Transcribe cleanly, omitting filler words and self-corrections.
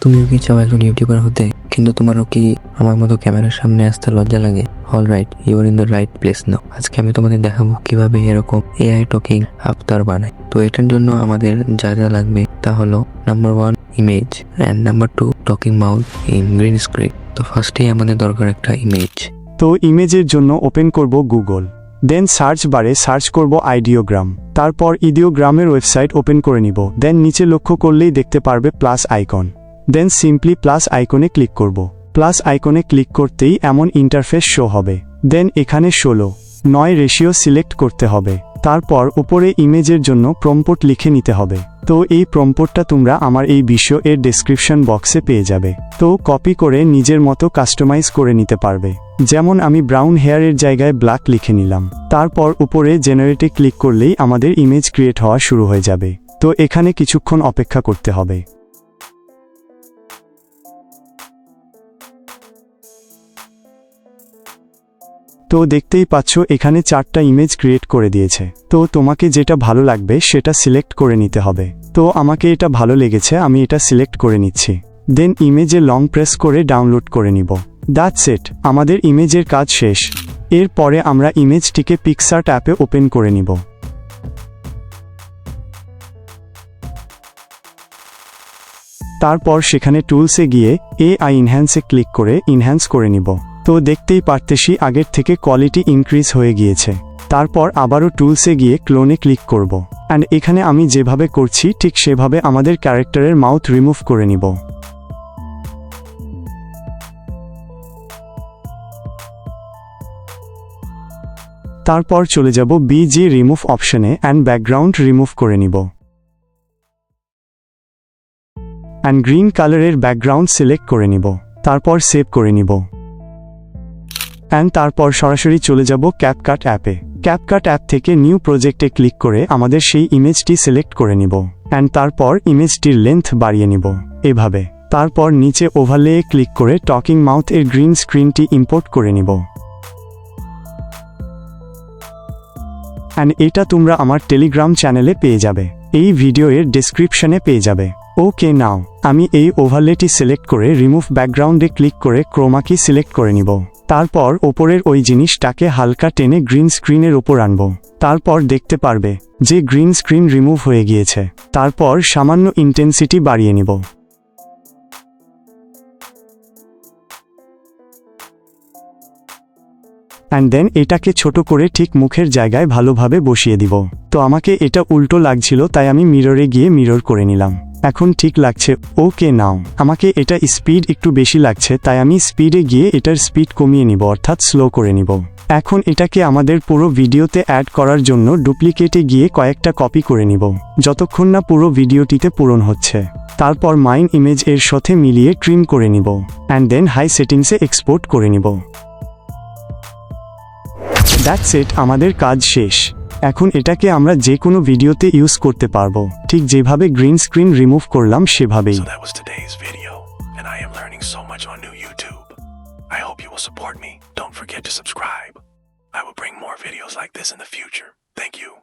তুমিও কি চাও একজন ইউটিউবার হতে, কিন্তু তোমারও কি আমার মতো ক্যামেরার সামনে আসতে লজ্জা লাগে? Alright, you are in the right place now. আজকে আমি তোমাদের দেখাবো কিভাবে এরকম এআই টকিং আফতার বানায়। তো এটার জন্য আমাদের যা যা লাগবে তা হলো number 1 image and number 2 talking mouth in green screen. তো ফার্স্টেই আমাদের দরকার একটা ইমেজ। তো ইমেজের জন্য ওপেন করব গুগল, দেন সার্চ বারে সার্চ করব আইডিওগ্রাম, তারপর ইডিওগ্রামের ওয়েবসাইট ওপেন করে নিব। দেন নিচে লক্ষ্য করলেই দেখতে পারবে plus icon, then simply plus আইকনে ক্লিক করব। প্লাস আইকনে ক্লিক করতেই এমন ইন্টারফেস শো হবে। দেন এখানে 16:9 রেশিও সিলেক্ট করতে হবে। তারপর উপরে ইমেজের জন্য প্রম্পট লিখে নিতে হবে। তো এই প্রম্পটটা তোমরা আমার এই ভিডিও এর ডেসক্রিপশন বক্সে পেয়ে যাবে। তো কপি করে নিজের মতো কাস্টমাইজ করে নিতে পারবে। যেমন আমি ব্রাউন হেয়ারের জায়গায় ব্ল্যাক লিখে নিলাম। তারপর উপরে জেনারেটে ক্লিক করলেই আমাদের ইমেজ ক্রিয়েট হওয়া শুরু হয়ে যাবে। তো এখানে কিছুক্ষণ অপেক্ষা করতে হবে। তো দেখতেই পাচ্ছ এখানে 4টা ইমেজ ক্রিয়েট করে দিয়েছে। তো তোমাকে যেটা ভালো লাগবে সেটা সিলেক্ট করে নিতে হবে। তো আমাকে এটা ভালো লেগেছে, আমি এটা সিলেক্ট করে নিচ্ছি। দেন ইমেজে লং প্রেস করে ডাউনলোড করে নিব। দ্যাটস ইট, আমাদের ইমেজের কাজ শেষ। এরপরে আমরা ইমেজটিকে পিক্সার্ট অ্যাপে ওপেন করে নিব। তারপর সেখানে টুলসে গিয়ে এআই ইনহ্যান্সে ক্লিক করে ইনহ্যান্স করে নিব। তো দেখতেই পারতেছি আগের থেকে কোয়ালিটি ইনক্রিজ হয়ে গিয়েছে। তারপর আবারও টুলসে গিয়ে ক্লোনে ক্লিক করব। অ্যান্ড এখানে আমি যেভাবে করছি ঠিক সেভাবে আমাদের ক্যারেক্টারের মাউথ রিমুভ করে নিব। তারপর চলে যাব বিজি রিমুভ অপশনে অ্যান্ড ব্যাকগ্রাউন্ড রিমুভ করে নিব। অ্যান্ড গ্রিন কালারের ব্যাকগ্রাউন্ড সিলেক্ট করে নিব। তারপর সেভ করে নিব। অ্যান্ড তারপর সরাসরি চলে যাব ক্যাপকাট অ্যাপে। ক্যাপকাট অ্যাপ থেকে নিউ প্রজেক্টে ক্লিক করে আমাদের সেই ইমেজটি সিলেক্ট করে নিব। অ্যান্ড তারপর ইমেজটির লেন্থ বাড়িয়ে নিব এভাবে। তারপর নিচে ওভারলেয়ে ক্লিক করে টকিং মাউথ এর গ্রিন স্ক্রিনটি ইম্পোর্ট করে নিব। অ্যান্ড এটা তোমরা আমার টেলিগ্রাম চ্যানেলে পেয়ে যাবে, এই ভিডিও এর ডেসক্রিপশনে পেয়ে যাবে। ওকে, নাও আমি এই ওভারলেটি সিলেক্ট করে রিমুভ ব্যাকগ্রাউন্ডে ক্লিক করে ক্রোমা কি সিলেক্ট করে নিব। তারপর ওপরের ওই জিনিসটাকে হালকা টেনে গ্রিন স্ক্রিনের ওপর আনব। তারপর দেখতে পারবে যে গ্রিন স্ক্রিন রিমুভ হয়ে গিয়েছে। তারপর সামান্য ইন্টেন্সিটি বাড়িয়ে নিব। অ্যান্ড দেন এটাকে ছোট করে ঠিক মুখের জায়গায় ভালোভাবে বসিয়ে দিব। তো আমাকে এটা উল্টো লাগছিল, তাই আমি মিররে গিয়ে মিরর করে নিলাম। এখন ঠিক লাগছে। ওকে, নাও আমাকে এটা স্পিড একটু বেশি লাগছে, তাই আমি স্পিডে গিয়ে এটার স্পিড কমিয়ে নিব, অর্থাৎ স্লো করে নিব। এখন এটাকে আমাদের পুরো ভিডিওতে অ্যাড করার জন্য ডুপ্লিকেটে গিয়ে কয়েকটা কপি করে নিব, যতক্ষণ না পুরো ভিডিওটিতে পূরণ হচ্ছে। তারপর মাইন ইমেজ এর সাথে মিলিয়ে ট্রিম করে নিব। অ্যান্ড দেন হাই সেটিংসে এক্সপোর্ট করে নিব। দ্যাটস ইট, আমাদের কাজ শেষ। এখন এটাকে আমরা যে কোনো ভিডিওতে ইউজ করতে পারবো, ঠিক যেভাবে গ্রিন স্ক্রিন রিমুভ করলাম সেভাবেই। So that was today's video, and I am learning so much on new YouTube. I hope you will support me. Don't forget to subscribe. I will bring more videos like this in the future. Thank you.